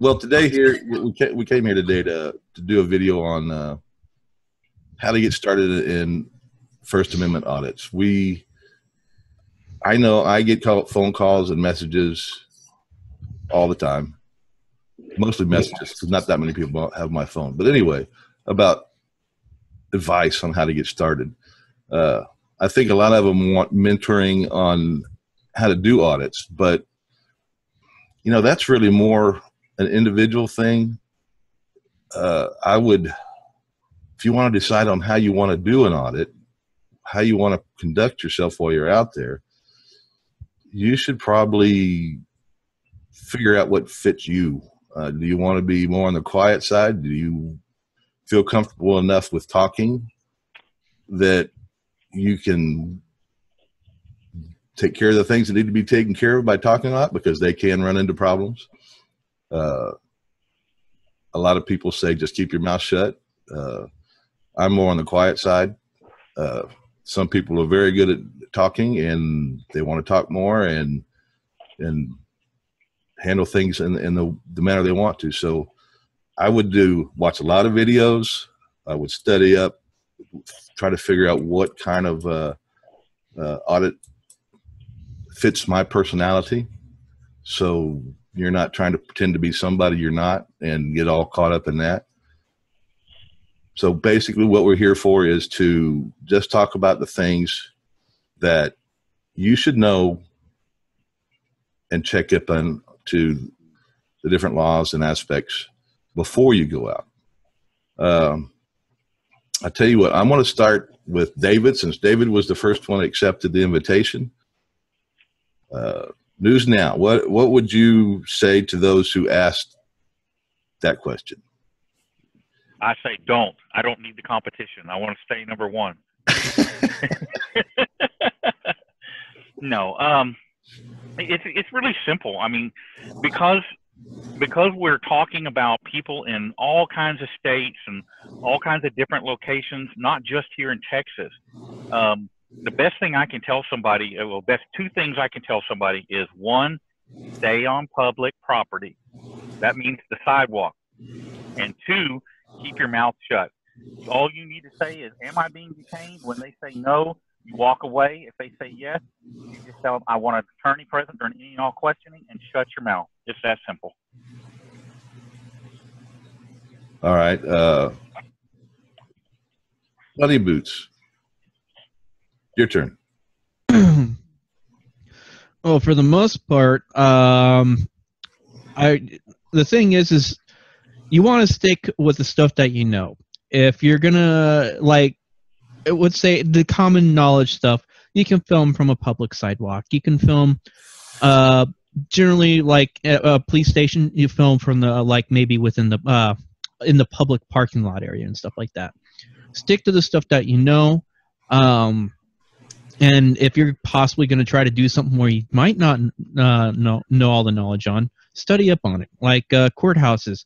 Well, today here we came here today to do a video on how to get started in First Amendment audits. I know I get phone calls and messages all the time, mostly messages because not that many people have my phone. But anyway, about advice on how to get started. I think a lot of them want mentoring on how to do audits, but you know, that's really more an individual thing. I would, if you want to decide on how you want to do an audit, how you want to conduct yourself while you're out there, you should probably figure out what fits you. Do you want to be more on the quiet side? Do you feel comfortable enough with talking that you can take care of the things that need to be taken care of by talking a lot, because they can run into problems? A lot of people say just keep your mouth shut. I'm more on the quiet side. Some people are very good at talking and they want to talk more and handle things in the manner they want to. So I would watch a lot of videos. I would study up, try to figure out what kind of audit fits my personality. So you're not trying to pretend to be somebody you're not and get all caught up in that. So basically what we're here for is to just talk about the things that you should know and check up on to the different laws and aspects before you go out. I tell you what, I'm going to start with David, since David was the first one that accepted the invitation. News now. What would you say to those who asked that question? I say don't. I don't need the competition. I want to stay number one. No, it's really simple. I mean, because we're talking about people in all kinds of states and all kinds of different locations, not just here in Texas. The best thing I can tell somebody, well, best two things I can tell somebody is, one, stay on public property. That means the sidewalk. And two, keep your mouth shut. All you need to say is, am I being detained? When they say no, you walk away. If they say yes, you just tell them, I want an attorney present during any and all questioning, and shut your mouth. It's that simple. All right. Bloody Boots, your turn. Well, for the most part, the thing is you want to stick with the stuff that you know. If you're gonna, like, it would say the common knowledge stuff, you can film from a public sidewalk. You can film, generally, like a police station. You film from the, like, maybe within the in the public parking lot area and stuff like that. Stick to the stuff that you know. And if you're possibly going to try to do something where you might not know all the knowledge on, study up on it. Like courthouses,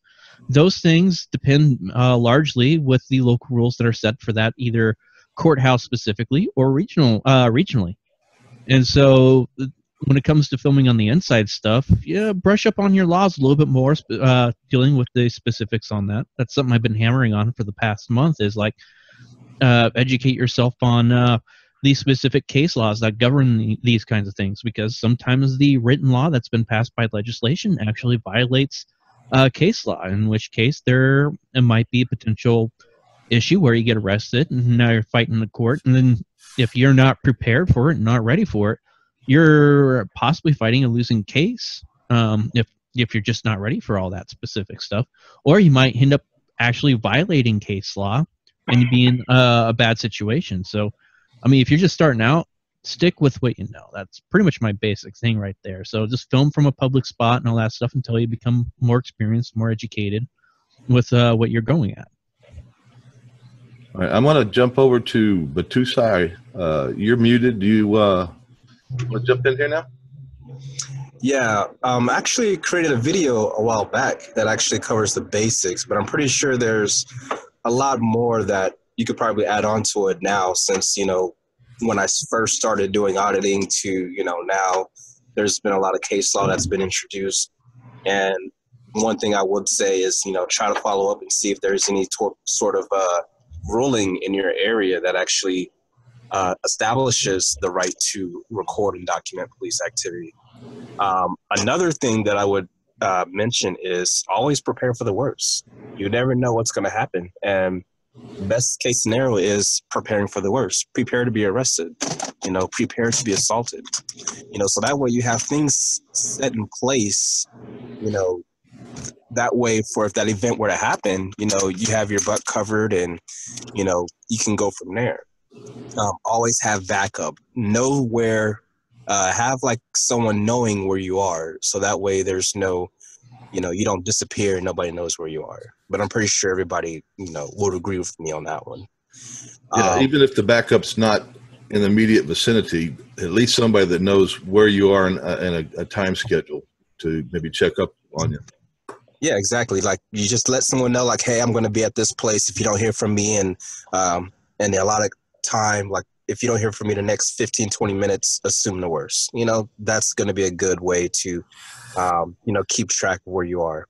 those things depend largely with the local rules that are set for that, either courthouse specifically or regionally. And so when it comes to filming on the inside stuff, yeah, brush up on your laws a little bit more, dealing with the specifics on that. That's something I've been hammering on for the past month, is like educate yourself on the specific case laws that govern these kinds of things, because sometimes the written law that's been passed by legislation actually violates case law, in which case there might be a potential issue where you get arrested and now you're fighting the court, and then if you're not prepared for it and not ready for it, you're possibly fighting a losing case if you're just not ready for all that specific stuff. Or you might end up actually violating case law and you be in a bad situation. So I mean, if you're just starting out, stick with what you know. That's pretty much my basic thing right there. So just film from a public spot and all that stuff until you become more experienced, more educated with what you're going at. All right, I'm going to jump over to Battousai. You're muted. Do you want to jump in here now? Yeah, actually created a video a while back that actually covers the basics, but I'm pretty sure there's a lot more that you could probably add on to it now, since, you know, when I first started doing auditing to, you know, now there's been a lot of case law that's been introduced. And one thing I would say is, try to follow up and see if there's any sort of ruling in your area that actually establishes the right to record and document police activity. Another thing that I would mention is always prepare for the worst. You never know what's going to happen. And best case scenario is preparing for the worst. Prepare to be arrested, prepare to be assaulted, so that way you have things set in place, that way for if that event were to happen, you have your butt covered and, you can go from there. Always have backup. Know where, have like someone knowing where you are. So that way there's no, you don't disappear and nobody knows where you are. But I'm pretty sure everybody, would agree with me on that one. Yeah, even if the backup's not in the immediate vicinity, at least somebody that knows where you are in a time schedule to maybe check up on you. Yeah, exactly. Like you just let someone know, like, hey, I'm going to be at this place if you don't hear from me. And a lot of time, like if you don't hear from me the next 15, 20 minutes, assume the worst. That's going to be a good way to, keep track of where you are.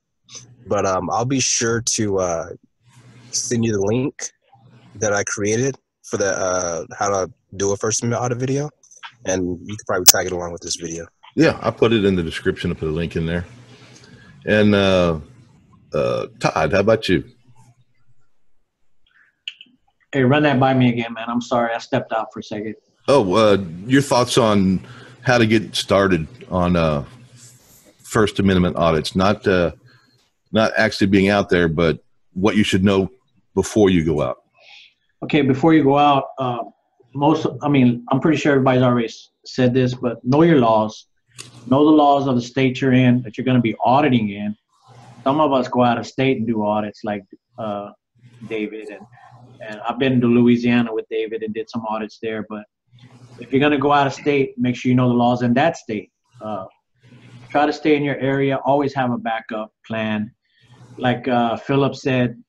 But I'll be sure to send you the link that I created for the how to do a First Amendment audit video. And you can probably tag it along with this video. Yeah, I put it in the description. I put a link in there. And Todd, how about you? Hey, run that by me again, man. I'm sorry, I stepped out for a second. Oh, your thoughts on how to get started on First Amendment audits, not actually being out there, but what you should know before you go out. Okay, before you go out, I'm pretty sure everybody's already said this, but know your laws. Know the laws of the state you're in, that you're going to be auditing in. Some of us go out of state and do audits like David, and I've been to Louisiana with David and did some audits there. But if you're going to go out of state, make sure you know the laws in that state. Try to stay in your area. Always have a backup plan. Like Philip said,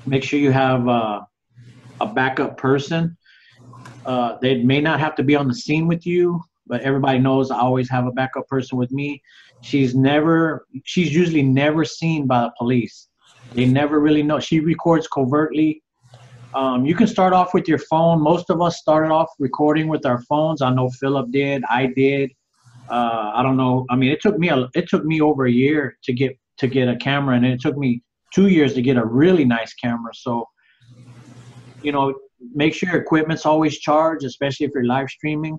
make sure you have a backup person. They may not have to be on the scene with you, but everybody knows I always have a backup person with me. She's usually never seen by the police. They never really know. She records covertly. You can start off with your phone. Most of us started off recording with our phones. I know Philip did. I did. I don't know. I mean, it took me over a year to get a camera, and it took me 2 years to get a really nice camera. So, make sure your equipment's always charged, especially if you're live streaming,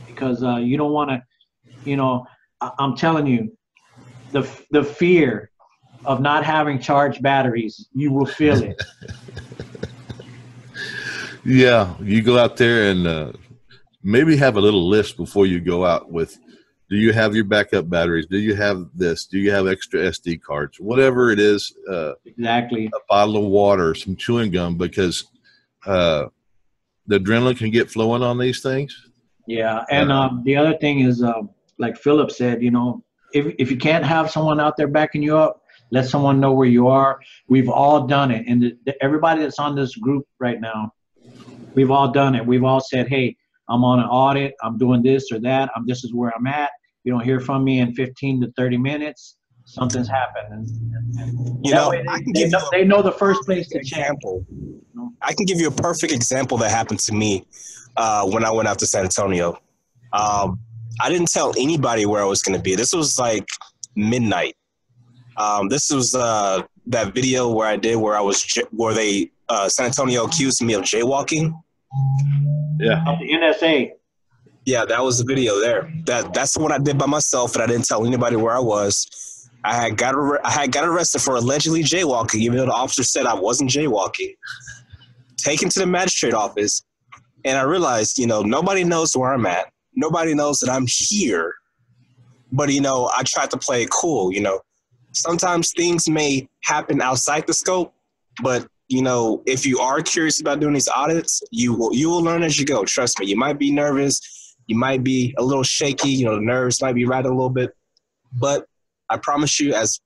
because you don't want to, I'm telling you, the fear of not having charged batteries, you will feel it. Yeah, you go out there and maybe have a little list before you go out with, do you have your backup batteries? Do you have this? Do you have extra SD cards? Whatever it is. Exactly. A bottle of water, some chewing gum, because the adrenaline can get flowing on these things. Yeah, and the other thing is, like Philip said, if you can't have someone out there backing you up, let someone know where you are. We've all done it, and everybody that's on this group right now, we've all done it. We've all said, hey, I'm on an audit, I'm doing this or that, this is where I'm at. You don't hear from me in 15 to 30 minutes, something's happened. They know the first place to check. I can give you a perfect example that happened to me when I went out to San Antonio. I didn't tell anybody where I was going to be. This was like midnight. This was that video where I did where they San Antonio accused me of jaywalking. Yeah. Of the NSA. Yeah, that was the video there. That's the one I did by myself, and I didn't tell anybody where I was. I had got arrested for allegedly jaywalking, even though the officer said I wasn't jaywalking. Taken to the magistrate office, and I realized, nobody knows where I'm at. Nobody knows that I'm here. But, I tried to play it cool, Sometimes things may happen outside the scope, but, if you are curious about doing these audits, you will learn as you go. Trust me. You might be nervous. You might be a little shaky. The nerves might be riding a little bit. But I promise you, as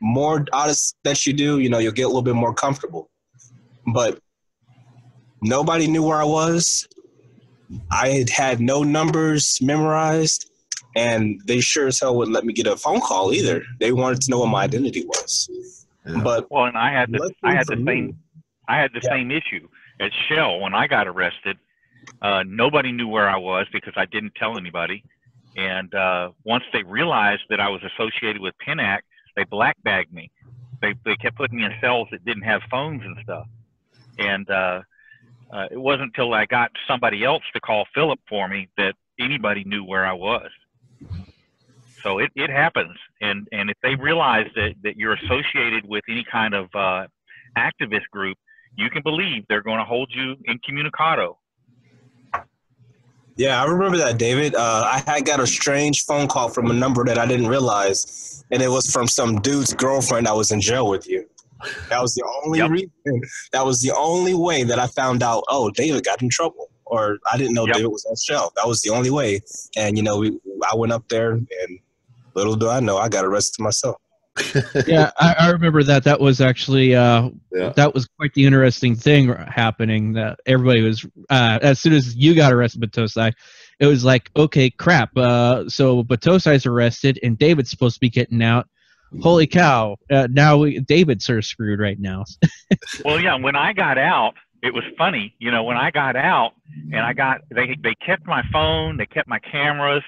more audits that you do, you'll get a little bit more comfortable. But nobody knew where I was. I had no numbers memorized. and they sure as hell wouldn't let me get a phone call either. They wanted to know what my identity was. Yeah. But Well, and I had the Yeah. same issue at Shell when I got arrested. Nobody knew where I was because I didn't tell anybody. And once they realized that I was associated with PENAC, they black bagged me. They kept putting me in cells that didn't have phones and stuff. And it wasn't until I got somebody else to call Philip for me that anybody knew where I was. So it happens. And if they realize that you're associated with any kind of activist group, you can believe they're going to hold you incommunicado. Yeah, I remember that, David. I had got a strange phone call from a number that I didn't realize, and it was from some dude's girlfriend that was in jail with you. That was the only reason. That was the only way that I found out, oh, David got in trouble. Or I didn't know David was on Shell. That was the only way. And, I went up there, and little do I know, I got arrested myself. Yeah, I remember that. That was actually that was quite the interesting thing happening. That everybody was as soon as you got arrested, Battousai, it was like, okay, crap. So Battousai's arrested, and David's supposed to be getting out. Holy cow! Now David's sort of screwed right now. Well, yeah. When I got out, it was funny. When I got out, and they kept my phone, they kept my cameras.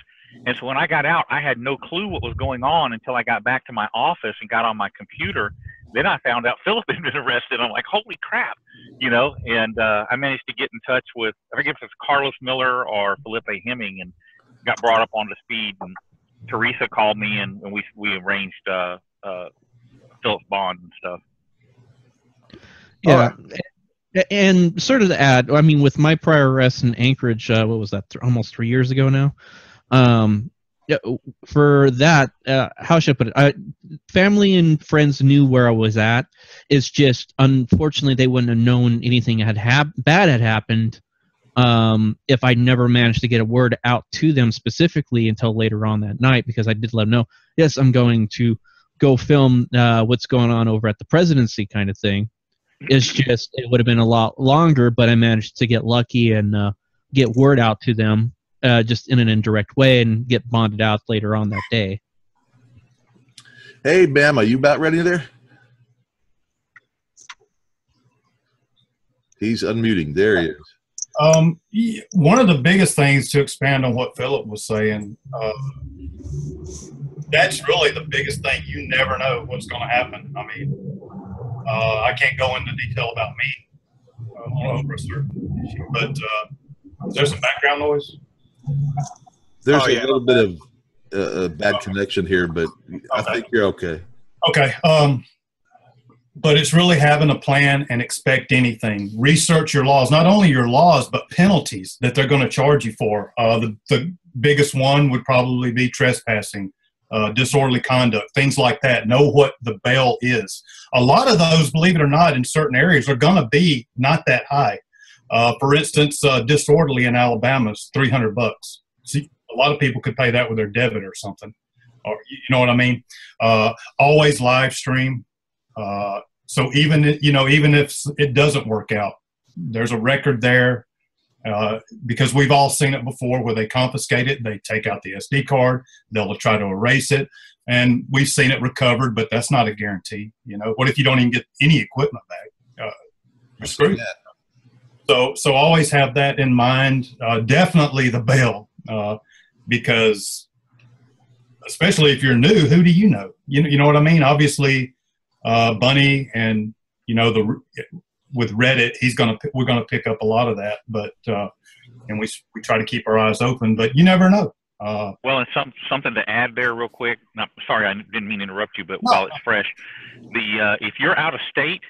And so when I got out, I had no clue what was going on until I got back to my office and got on my computer. Then I found out Philip had been arrested. I'm like, holy crap, and I managed to get in touch with, I forget if it's Carlos Miller or Felipe Hemming, and got brought up onto speed. And Teresa called me, and we arranged Philip's bond and stuff. Yeah. And sort of to add, I mean, with my prior arrest in Anchorage, what was that, almost 3 years ago now? For that, how should I put it? Family and friends knew where I was at. It's just, unfortunately, they wouldn't have known anything bad had happened if I never managed to get a word out to them specifically until later on that night, because I did let them know, yes, I'm going to go film what's going on over at the presidency kind of thing. It's just, it would have been a lot longer, but I managed to get lucky and get word out to them just in an indirect way and get bonded out later on that day. Hey, Bama, you about ready there? He's unmuting. There he is. One of the biggest things, to expand on what Philip was saying, that's really the biggest thing. You never know what's going to happen. I mean, I can't go into detail about me over a certain issue, but there's some background noise. There's a little bit of a bad connection here, but I think you're okay. Okay. But it's really having a plan and expect anything. Research your laws, not only your laws, but penalties that they're going to charge you for. The biggest one would probably be trespassing, disorderly conduct, things like that. Know what the bail is. A lot of those, believe it or not, in certain areas are going to be not that high. For instance, disorderly in Alabama is $300. See, a lot of people could pay that with their debit or something. Or, you know what I mean? Always live stream. So even if it doesn't work out, there's a record there, because we've all seen it before where they confiscate it, they take out the SD card, they'll try to erase it, and we've seen it recovered, but that's not a guarantee. What if you don't even get any equipment back? You're screwed. So always have that in mind. Definitely the bail, because especially if you're new, who do you know? You know what I mean? Obviously, Bunny and with Reddit, we're gonna pick up a lot of that, but and we try to keep our eyes open, but you never know. Well, and something to add there real quick. Sorry, I didn't mean to interrupt you, but while it's fresh, if you're out of state,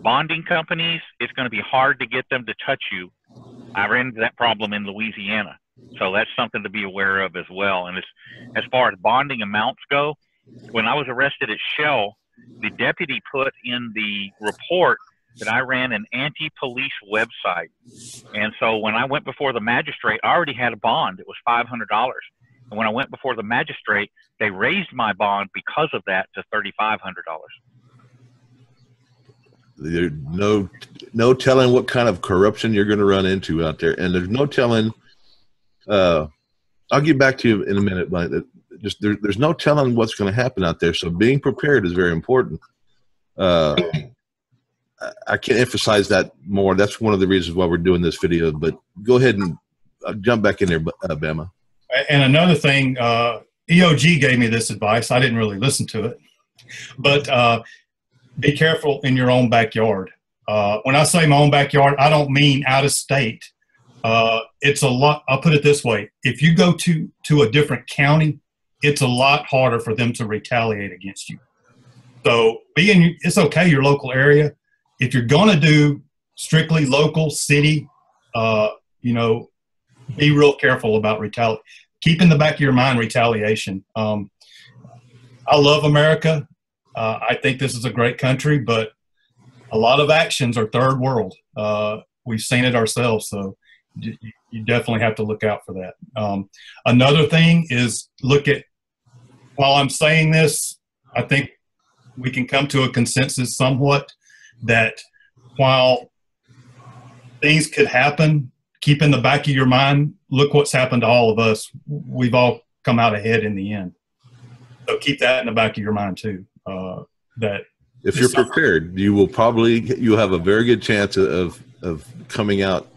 bonding companies, it's going to be hard to get them to touch you. I ran into that problem in Louisiana, so that's something to be aware of as well. And as far as bonding amounts go, when I was arrested at Shell, the deputy put in the report that I ran an anti-police website. And so when I went before the magistrate, I already had a bond. It was $500. And when I went before the magistrate, they raised my bond because of that to $3,500. There's no telling what kind of corruption you're going to run into out there, and there's no telling I'll get back to you in a minute, but just there's no telling what's going to happen out there. So being prepared is very important. I can't emphasize that more. That's one of the reasons why we're doing this video. But go ahead and jump back in there, Bama. And another thing, EOG gave me this advice. I didn't really listen to it, but be careful in your own backyard. When I say my own backyard, I don't mean out of state. It's a lot. I'll put it this way: if you go to a different county, it's a lot harder for them to retaliate against you. So it's okay, your local area. If you're going to do strictly local city, you know, be real careful about retaliation. Keep in the back of your mind retaliation. I love America. I think this is a great country, but a lot of actions are third world. We've seen it ourselves, so you definitely have to look out for that. Another thing is while I'm saying this, I think we can come to a consensus somewhat that while things could happen, keep in the back of your mind, look what's happened to all of us. We've all come out ahead in the end. So keep that in the back of your mind too. That if you're prepared, you'll have a very good chance of coming out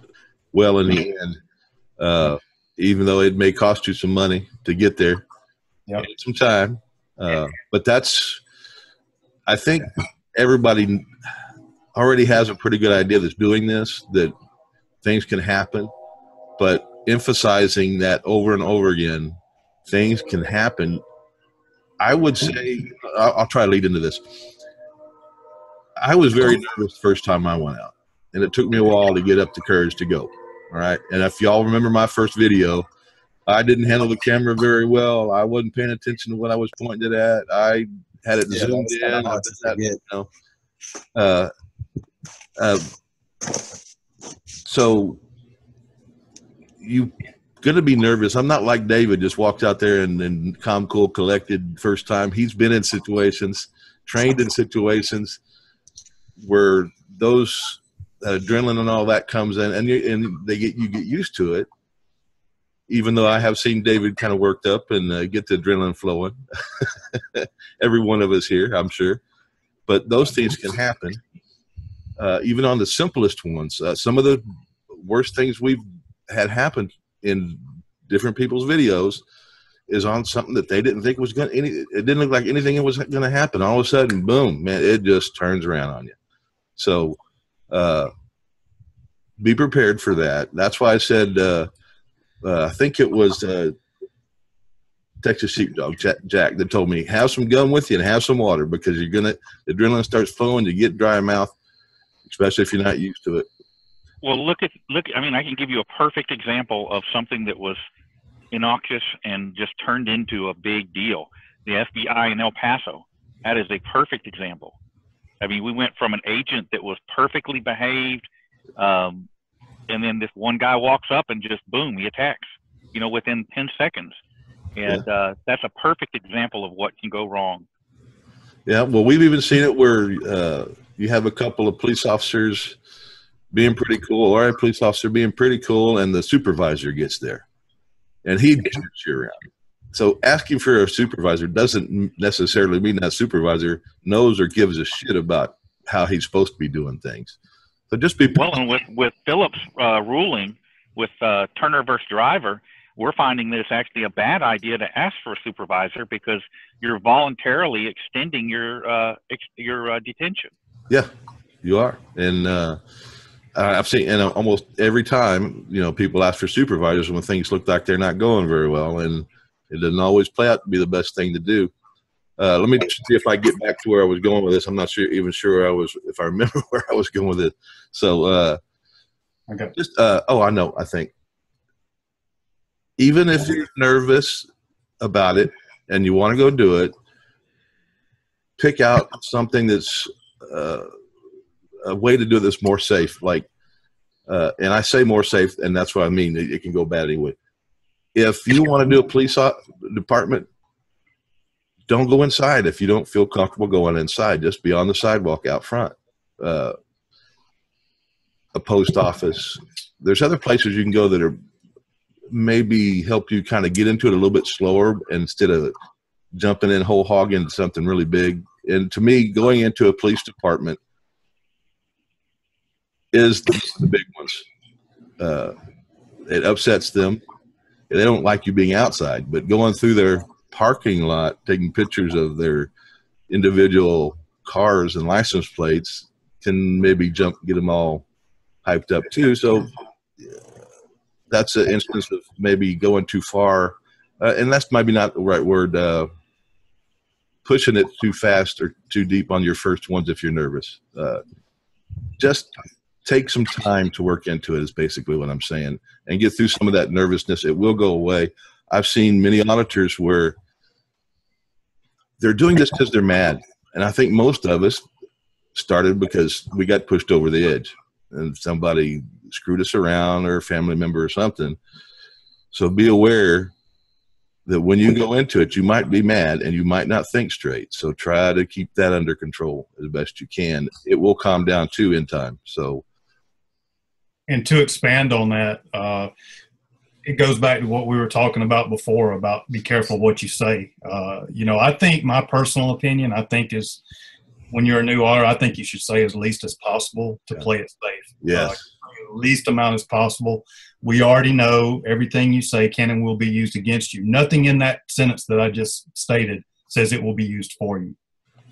well in the end, even though it may cost you some money to get there, yep, and some time. But I think everybody already has a pretty good idea that's doing this, that things can happen, but emphasizing that over and over again, things can happen. I would say, I'll try to lead into this. I was very nervous the first time I went out, and it took me a while to get up the courage to go. All right. And if y'all remember my first video, I didn't handle the camera very well. I wasn't paying attention to what I was pointing it at. I had it zoomed in. So you going to be nervous. I'm not like David, just walked out there and calm, cool, collected first time. He's been in situations, trained in situations where those adrenaline and all that comes in, and you get used to it. Even though I have seen David kind of worked up and get the adrenaline flowing. Every one of us here, I'm sure. But those things can happen. Even on the simplest ones. Some of the worst things we've had happen in different people's videos is on something that they didn't think was going to, it didn't look like anything was going to happen. All of a sudden, boom, man, it just turns around on you. So be prepared for that. That's why I said, I think it was Texas Sheepdog Jack that told me, have some gum with you and have some water, because the adrenaline starts flowing, you get dry mouth, especially if you're not used to it. Well, look, I mean, I can give you a perfect example of something that was innocuous and just turned into a big deal. The FBI in El Paso, that is a perfect example. I mean, we went from an agent that was perfectly behaved, and then this one guy walks up and just, boom, he attacks, you know, within 10 seconds. And that's a perfect example of what can go wrong. Yeah, well, we've even seen it where you have a couple of police officers being pretty cool, or a police officer being pretty cool, and the supervisor gets there, and he shoots you around. So asking for a supervisor doesn't necessarily mean that supervisor knows or gives a shit about how he's supposed to be doing things. So just be well. And with Phillips' ruling with Turner versus Driver, we're finding that it's actually a bad idea to ask for a supervisor, because you're voluntarily extending your detention. Yeah, you are. And I've seen, and almost every time, you know, people ask for supervisors when things look like they're not going very well, and it doesn't always play out to be the best thing to do. Let me see if I get back to where I was going with this. I'm not even sure if I remember where I was going with it. So, okay. I know. I think even if you're nervous about it and you want to go do it, pick out something that's a way to do this more safe. Like, and I say more safe, and that's what I mean. It can go bad anyway. If you want to do a police department, don't go inside. If you don't feel comfortable going inside, just be on the sidewalk out front. A post office. There's other places you can go that are maybe help you kind of get into it a little bit slower instead of jumping in whole hog into something really big. And to me, going into a police department is the big ones. It upsets them. They don't like you being outside, but going through their parking lot, taking pictures of their individual cars and license plates can maybe get them all hyped up too. So that's an instance of maybe going too far. And that's maybe not the right word, pushing it too fast or too deep on your first ones if you're nervous. Just take some time to work into it is basically what I'm saying, and get through some of that nervousness. It will go away. I've seen many auditors where they're doing this because they're mad. And I think most of us started because we got pushed over the edge and somebody screwed us around, or a family member or something. So be aware that when you go into it, you might be mad and you might not think straight. So try to keep that under control as best you can. It will calm down too in time. So, and to expand on that, it goes back to what we were talking about before about be careful what you say. You know, I think my personal opinion, I think is when you're a new auditor, I think you should say as least as possible to play it safe. Yes. Least amount as possible. We already know everything you say can and will be used against you. Nothing in that sentence that I just stated says it will be used for you.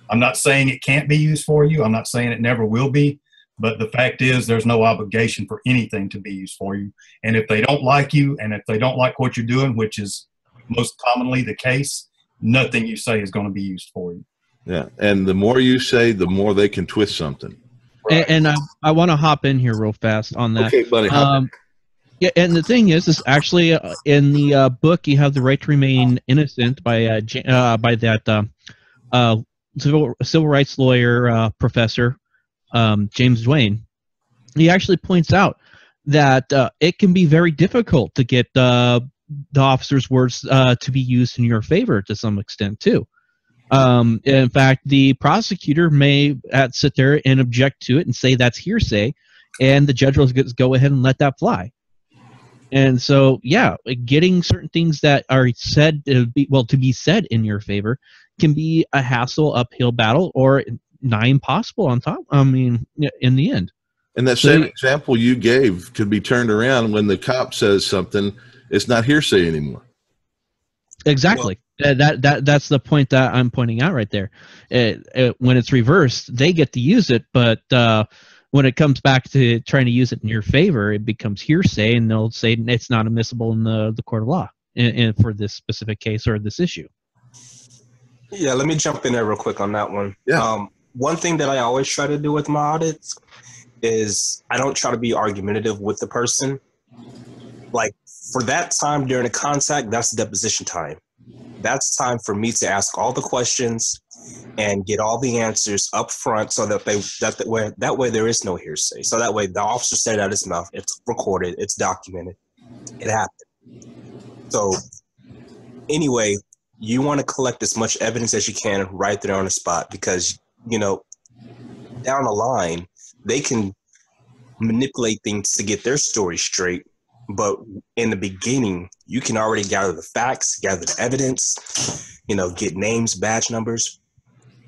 I'm not saying it can't be used for you. I'm not saying it never will be. But the fact is there's no obligation for anything to be used for you. And if they don't like you and if they don't like what you're doing, which is most commonly the case, nothing you say is going to be used for you. Yeah. And the more you say, the more they can twist something. Right. And I want to hop in here real fast on that. Okay, buddy. Yeah, and the thing is actually in the book you have The Right to Remain Innocent by that civil rights lawyer professor James Duane. He actually points out that it can be very difficult to get the officer's words to be used in your favor to some extent too. In fact, the prosecutor may sit there and object to it and say that's hearsay, and the judge will go ahead and let that fly. And so, yeah, getting certain things that are said to be said in your favor can be a hassle, uphill battle, or nigh impossible on top. I mean, in the end. And that same example you gave could be turned around when the cop says something. It's not hearsay anymore. Exactly. That's the point that I'm pointing out right there. When it's reversed, they get to use it, but when it comes back to trying to use it in your favor, it becomes hearsay, and they'll say it's not admissible in the court of law for this specific case or this issue. Yeah, let me jump in there real quick on that one. Yeah. One thing that I always try to do with my audits is I don't try to be argumentative with the person. Like, for that time during the contact, that's deposition time. That's time for me to ask all the questions and get all the answers up front, so that that way there is no hearsay. So that way the officer said it out of his mouth. It's recorded. It's documented. It happened. So anyway, you want to collect as much evidence as you can right there on the spot, because, you know, down the line, they can manipulate things to get their story straight. But in the beginning, you can already gather the facts, gather the evidence, you know, get names, badge numbers,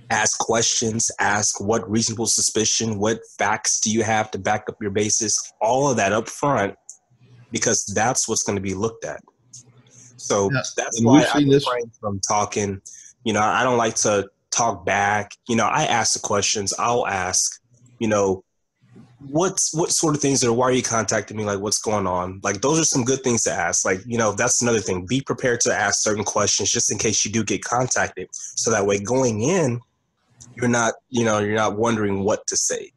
ask questions, ask what reasonable suspicion, what facts do you have to back up your basis, all of that up front, because that's what's going to be looked at. So that's why I refrain from talking. You know, I don't like to talk back. You know, I ask the questions. I'll ask, you know, what sort of things why are you contacting me? Like, what's going on? Like, those are some good things to ask. Like, you know, that's another thing. Be prepared to ask certain questions just in case you do get contacted. So that way going in, you're not wondering what to say.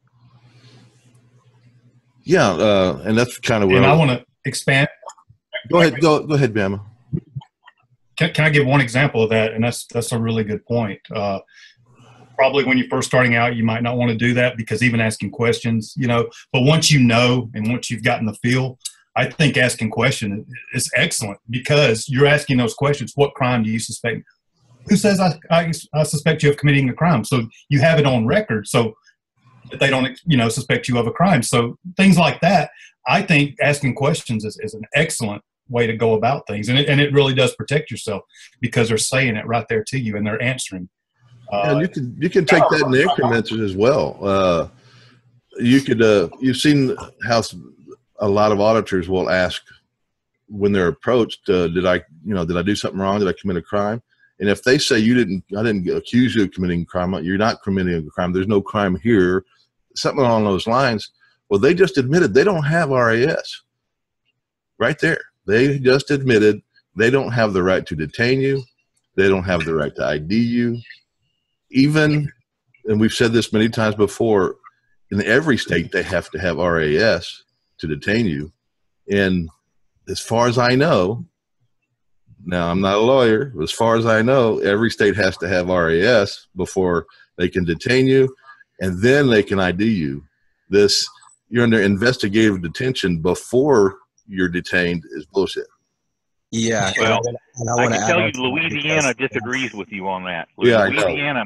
Yeah. And that's kind of where I want to expand. Go ahead, Bama. Can I give one example of that? And that's a really good point. Probably when you're first starting out, you might not want to do that, because even asking questions, you know, but once you know and once you've gotten the feel, I think asking questions is excellent, because you're asking those questions. What crime do you suspect? Who says I suspect you of committing a crime? So you have it on record, so that they don't, you know, suspect you of a crime. So things like that, I think asking questions is an excellent way to go about things. And it really does protect yourself because they're saying it right there to you and they're answering. And you can take that in increments as well. You've seen how a lot of auditors will ask when they're approached, did I do something wrong? Did I commit a crime? And if they say I didn't accuse you of committing a crime, you're not committing a crime, there's no crime here, something along those lines, well, they just admitted they don't have RAS. Right there. They just admitted they don't have the right to detain you. They don't have the right to ID you. Even, and we've said this many times before, in every state they have to have RAS to detain you. And as far as I know, now I'm not a lawyer, but as far as I know, every state has to have RAS before they can detain you, and then they can ID you. You're under investigative detention before you're detained is bullshit. Yeah. Well, I can tell you to Louisiana disagrees with you on that. Yeah, Louisiana,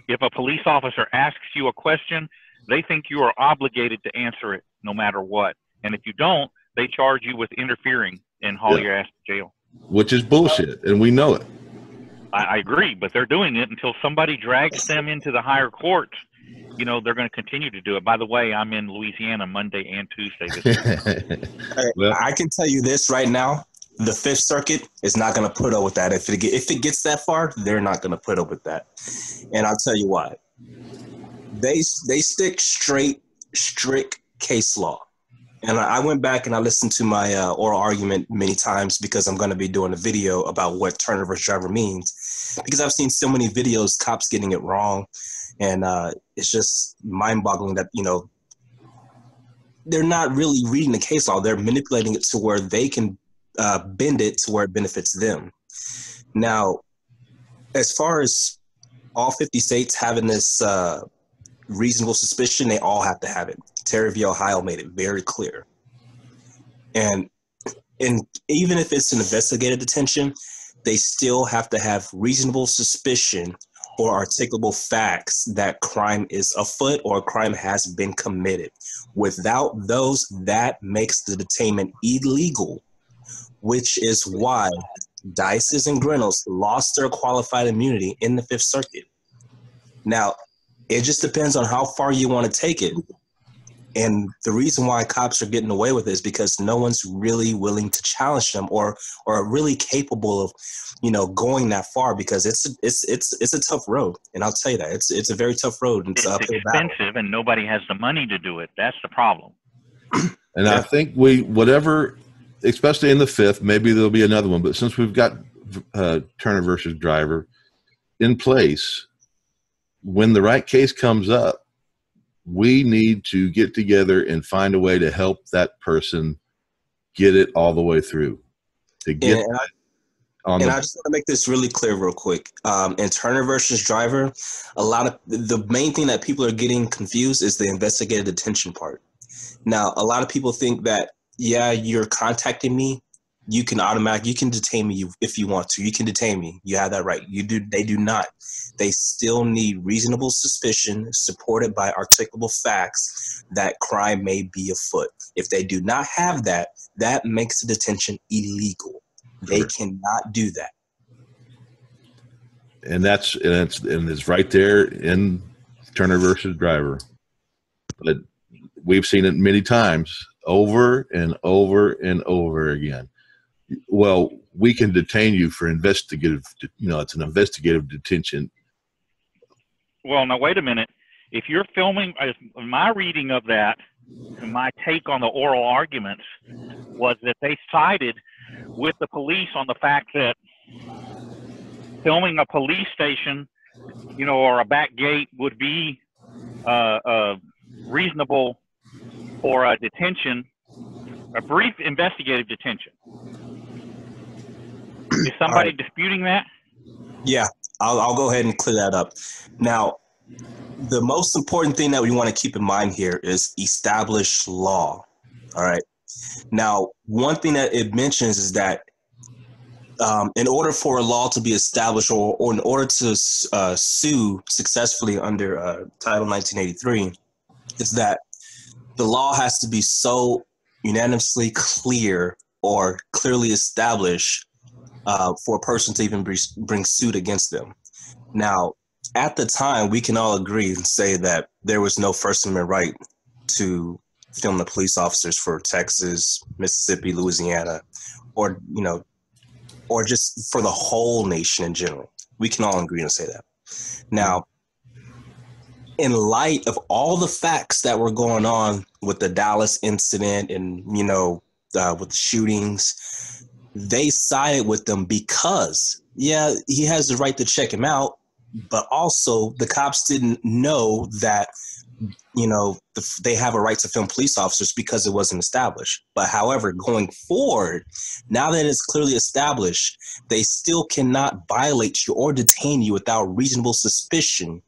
if a police officer asks you a question, they think you are obligated to answer it no matter what. And if you don't, they charge you with interfering and haul your ass to jail. Which is bullshit, and we know it. I agree, but they're doing it until somebody drags them into the higher court. You know, they're going to continue to do it. By the way, I'm in Louisiana Monday and Tuesday this week. Well, I can tell you this right now. The Fifth Circuit is not going to put up with that. If it gets that far, they're not going to put up with that. And I'll tell you why. They stick strict case law. And I went back and I listened to my oral argument many times because I'm going to be doing a video about what Turner versus Driver means. Because I've seen so many videos, cops getting it wrong. And it's just mind-boggling that, they're not really reading the case law. They're manipulating it to where they can bend it to where it benefits them. Now, as far as all 50 states having this reasonable suspicion, they all have to have it. Terry v. Ohio made it very clear. And even if it's an investigative detention, they still have to have reasonable suspicion or articulable facts that crime is afoot or a crime has been committed. Without those, that makes the detainment illegal, which is why Dices and Grinnell's lost their qualified immunity in the Fifth Circuit. Now, it just depends on how far you want to take it. And the reason why cops are getting away with it is because no one's really willing to challenge them or really capable of, going that far, because it's a tough road. And I'll tell you that it's a very tough road. It's expensive and nobody has the money to do it. That's the problem. And I think especially in the Fifth, maybe there'll be another one, but since we've got Turner versus Driver in place, when the right case comes up, we need to get together and find a way to help that person get it all the way through. I just want to make this really clear real quick. In Turner versus Driver, the main thing that people are getting confused is the investigative detention part. Now, a lot of people think that, you're contacting me, you can detain me if you want to. You can detain me. You have that right. They do not. They still need reasonable suspicion supported by articulable facts that crime may be afoot. If they do not have that, that makes the detention illegal. They cannot do that. And it's right there in Turner versus Driver. But we've seen it many times, over and over and over again. Well, we can detain you for investigative, it's an investigative detention. Well, now, wait a minute. If you're filming, my reading of that, my take on the oral arguments was that they sided with the police on the fact that filming a police station, or a back gate would be reasonable for a detention, a brief investigative detention. Is somebody disputing that? Yeah, I'll go ahead and clear that up. Now, the most important thing that we want to keep in mind here is established law. All right. Now, one thing that it mentions is that in order for a law to be established or in order to sue successfully under Title 1983, is that the law has to be so unanimously clear or clearly established for a person to even bring suit against them. Now, at the time, we can all agree and say that there was no First Amendment right to film the police officers for Texas, Mississippi, Louisiana, or, you know, or just for the whole nation in general. We can all agree and say that. Now, in light of all the facts that were going on with the Dallas incident and, you know, with the shootings, they sided with them because, yeah, he has the right to check him out, but also the cops didn't know that, you know, they have a right to film police officers because it wasn't established. But however, going forward, now that it's clearly established, they still cannot violate you or detain you without reasonable suspicion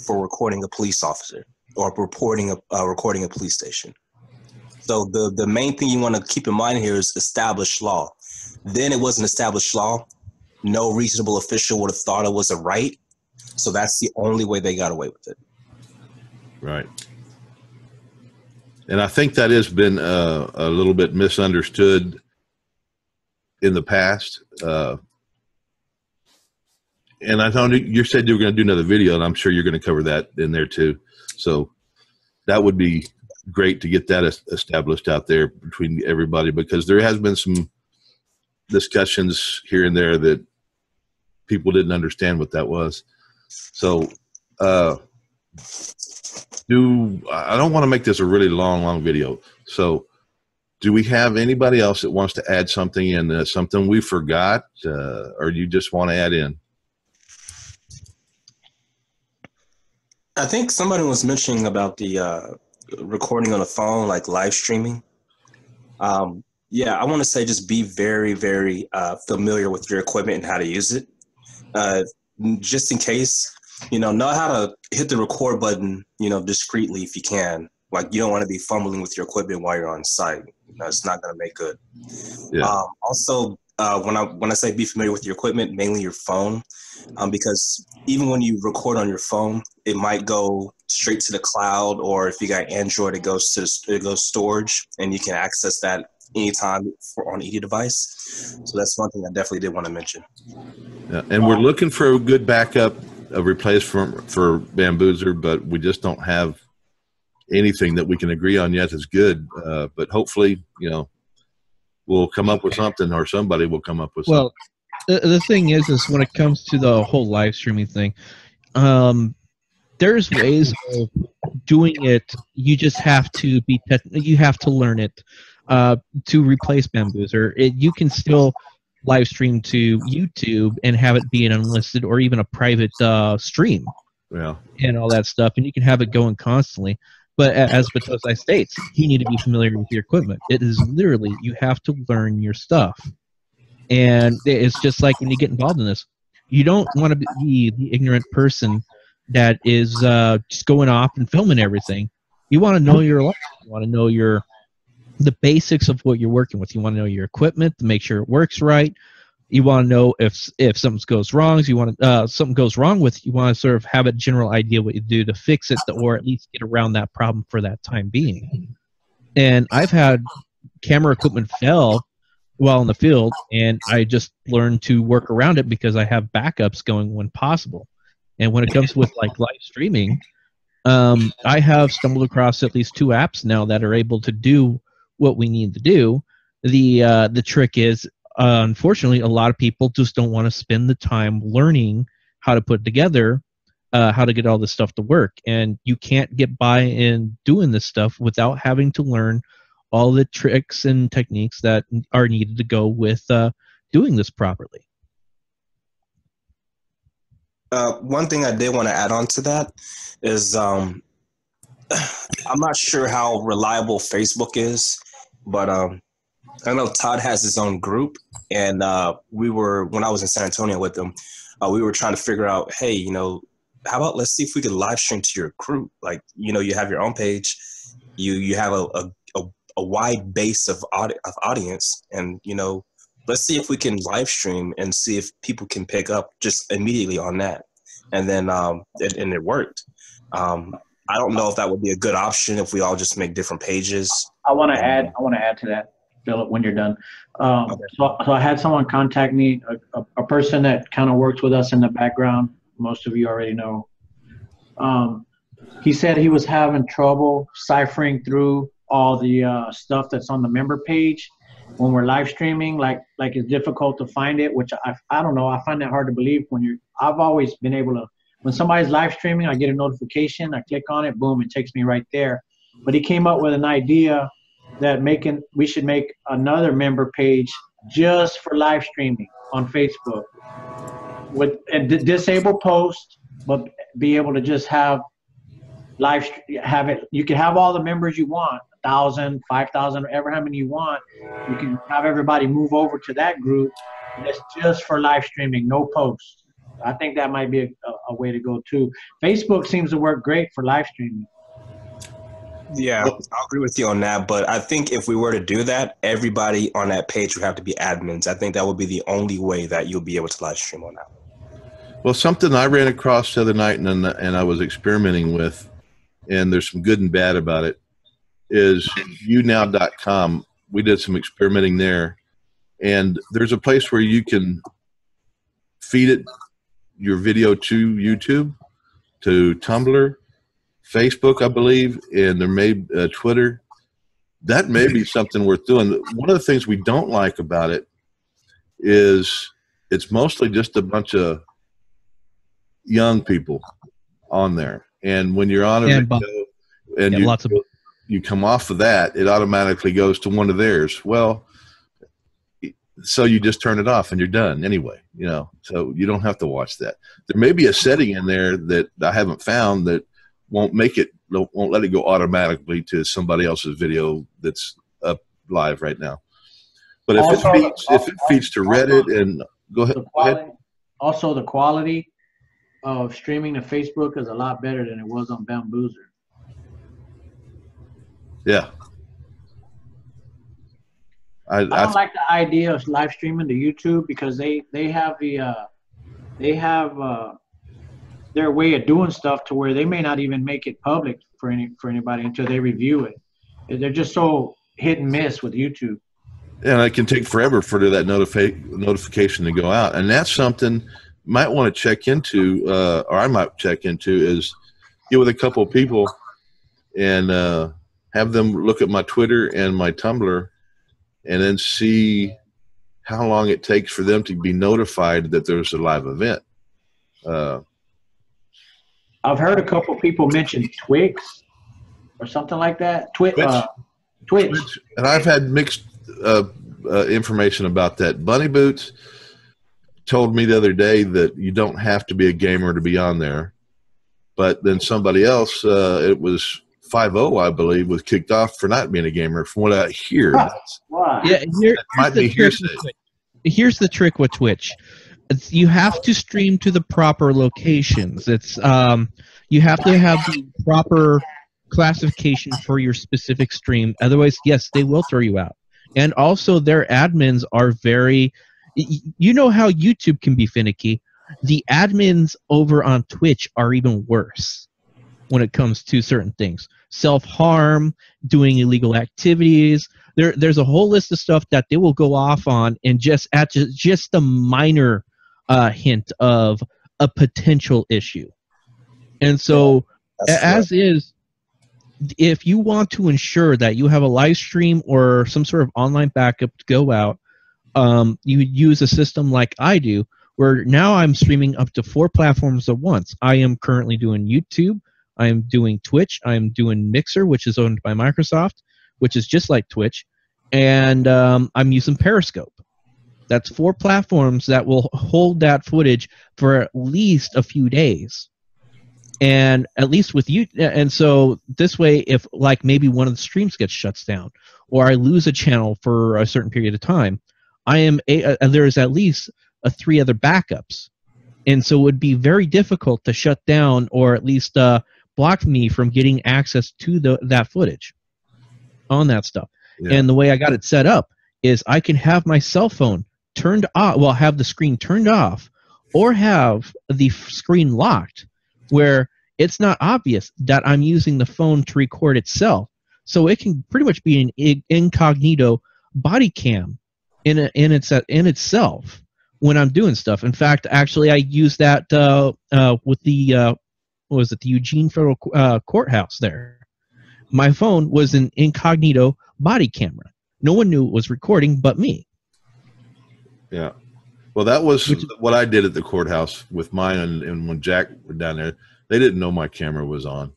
for recording a police officer or recording a police station. So the main thing you want to keep in mind here is established law. Then it wasn't established law. No reasonable official would have thought it was a right. So that's the only way they got away with it. Right. And I think that has been a little bit misunderstood in the past. And I know you said you were going to do another video, and I'm sure you're going to cover that in there too. So that would be great to get that established out there between everybody, because there has been some discussions here and there that people didn't understand what that was. So I don't want to make this a really long video. So do we have anybody else that wants to add something in, something we forgot, or you just want to add in? I think somebody was mentioning about the recording on the phone, like live streaming. Yeah, I want to say just be very, very familiar with your equipment and how to use it. Just in case, know how to hit the record button, discreetly if you can. Like, you don't want to be fumbling with your equipment while you're on site. It's not going to make good. Yeah. Also, when I say be familiar with your equipment, mainly your phone, because even when you record on your phone, it might go straight to the cloud, or if you got Android, it goes storage, and you can access that anytime on any device. So that's one thing I definitely did want to mention. Yeah, and we're looking for a good backup, a replacement for Bamboozer, but we just don't have anything that we can agree on yet is good. But hopefully, we'll come up with something, or somebody will come up with something. Well, the thing is when it comes to the whole live streaming thing, there's ways of doing it. You just have to you have to learn it to replace Bamboozer. You can still live stream to YouTube and have it be an unlisted or even a private stream, and all that stuff, and you can have it going constantly. But as Battousai states, you need to be familiar with your equipment. It is literally, you have to learn your stuff. And it's just like when you get involved in this, you don't want to be the ignorant person that is just going off and filming everything. You want to know your life. You want to know the basics of what you're working with. You want to know your equipment to make sure it works right. You want to know if something goes wrong. You want something goes wrong with. You want to sort of have a general idea what you do to fix it, or at least get around that problem for that time being. And I've had camera equipment fail while in the field, and I just learned to work around it because I have backups going when possible. And when it comes with like live streaming, I have stumbled across at least 2 apps now that are able to do what we need to do. The trick is, unfortunately, a lot of people just don't want to spend the time learning how to put together, how to get all this stuff to work. And you can't get by in doing this stuff without having to learn all the tricks and techniques that are needed to go with doing this properly. One thing I did want to add on to that is I'm not sure how reliable Facebook is, but I know Todd has his own group, and when I was in San Antonio with him, we were trying to figure out, hey, how about let's see if we could live stream to your group. Like, you have your own page, you have a wide base of audience, and let's see if we can live stream and see if people can pick up just immediately on that. And then it worked. I don't know if that would be a good option if we all just make different pages. I want to add to that. Philip, when you're done. So I had someone contact me, a person that kind of works with us in the background. Most of you already know. He said he was having trouble ciphering through all the stuff that's on the member page when we're live streaming. Like it's difficult to find it, which I don't know. I find that hard to believe I've always been able to, when somebody's live streaming, I get a notification, I click on it, boom, it takes me right there. But he came up with an idea that we should make another member page just for live streaming on Facebook with a disable post, but be able to just have you can have all the members you want, 1,000, 5,000, ever how many you want. You can have everybody move over to that group. That's just for live streaming, no posts. I think that might be a way to go too. Facebook seems to work great for live streaming. Yeah, I'll agree with you on that. But I think if we were to do that, everybody on that page would have to be admins. I think that would be the only way that you'll be able to live stream on that. Well, something I ran across the other night and I was experimenting with, and there's some good and bad about it, is younow.com. We did some experimenting there, and there's a place where you can feed your video to YouTube, to Tumblr, Facebook, I believe, and there may Twitter. That may be something worth doing. One of the things we don't like about it is it's mostly just a bunch of young people on there. And when you're on a video and you come off of that, it automatically goes to one of theirs. Well, so you just turn it off and you're done anyway, so you don't have to watch that. There may be a setting in there that I haven't found that won't let it go automatically to somebody else's video that's up live right now. But if it feeds to Reddit and go ahead. Also, the quality of streaming to Facebook is a lot better than it was on Bamboozer. Yeah. I don't like the idea of live streaming to YouTube because they have their way of doing stuff to where they may not even make it public for anybody until they review it. They're just so hit and miss with YouTube. And it can take forever for that notification to go out, and that's something you might want to check into, or I might check into, is get with a couple of people and have them look at my Twitter and my Tumblr, and then see how long it takes for them to be notified that there's a live event. I've heard a couple people mention Twix or something like that. Twitch. And I've had mixed information about that. Bunny Boots told me the other day that you don't have to be a gamer to be on there. But then somebody else, it was 5-0, I believe, was kicked off for not being a gamer. From what I hear, here's the trick with Twitch. You have to stream to the proper locations. It's you have to have the proper classification for your specific stream. Otherwise, yes, they will throw you out. And also, their admins are very. You know how YouTube can be finicky. The admins over on Twitch are even worse when it comes to certain things. Self-harm, doing illegal activities. There's a whole list of stuff that they will go off on, and just at just a minor hint of a potential issue. And so, if you want to ensure that you have a live stream or some sort of online backup to go out, you use a system like I do, where now I'm streaming up to 4 platforms at once. I am currently doing YouTube, I am doing Twitch, I am doing Mixer, which is owned by Microsoft, which is just like Twitch, and I'm using Periscope. That's 4 platforms that will hold that footage for at least a few days. And at least with you, and so this way, if like maybe one of the streams gets shut down, or I lose a channel for a certain period of time, there is at least 3 other backups. And so it would be very difficult to shut down or at least block me from getting access to that footage on that stuff. Yeah. And the way I got it set up is I can have my cell phone turned off, well, have the screen turned off, or have the screen locked, where it's not obvious that I'm using the phone to record itself. So it can pretty much be an incognito body cam in itself when I'm doing stuff. In fact, actually, I use that with the what was it, the Eugene Federal Courthouse there. My phone was an incognito body camera. No one knew it was recording but me. Yeah. Well, that was what I did at the courthouse with mine, and when Jack was down there, they didn't know my camera was on.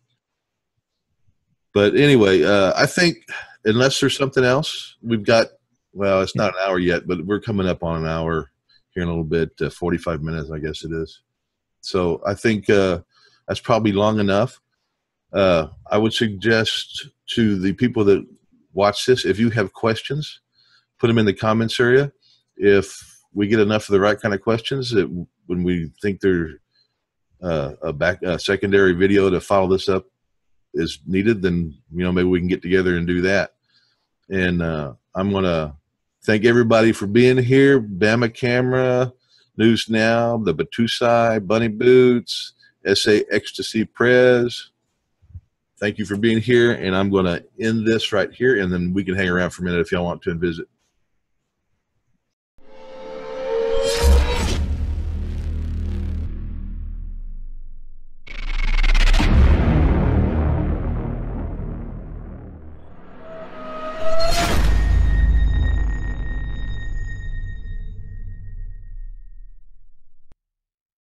But anyway, I think unless there's something else, we've got, well, it's not an hour yet, but we're coming up on an hour here in a little bit, 45 minutes, I guess it is. So I think that's probably long enough. I would suggest to the people that watch this, if you have questions, put them in the comments area. If we get enough of the right kind of questions, that when we think there's a secondary video to follow this up is needed, then maybe we can get together and do that. And I'm gonna thank everybody for being here. Bama Camera, News Now, the Battousai, Bunny Boots, SAEXTAZYPREZ. Thank you for being here, and I'm going to end this right here, and then we can hang around for a minute if y'all want to and visit.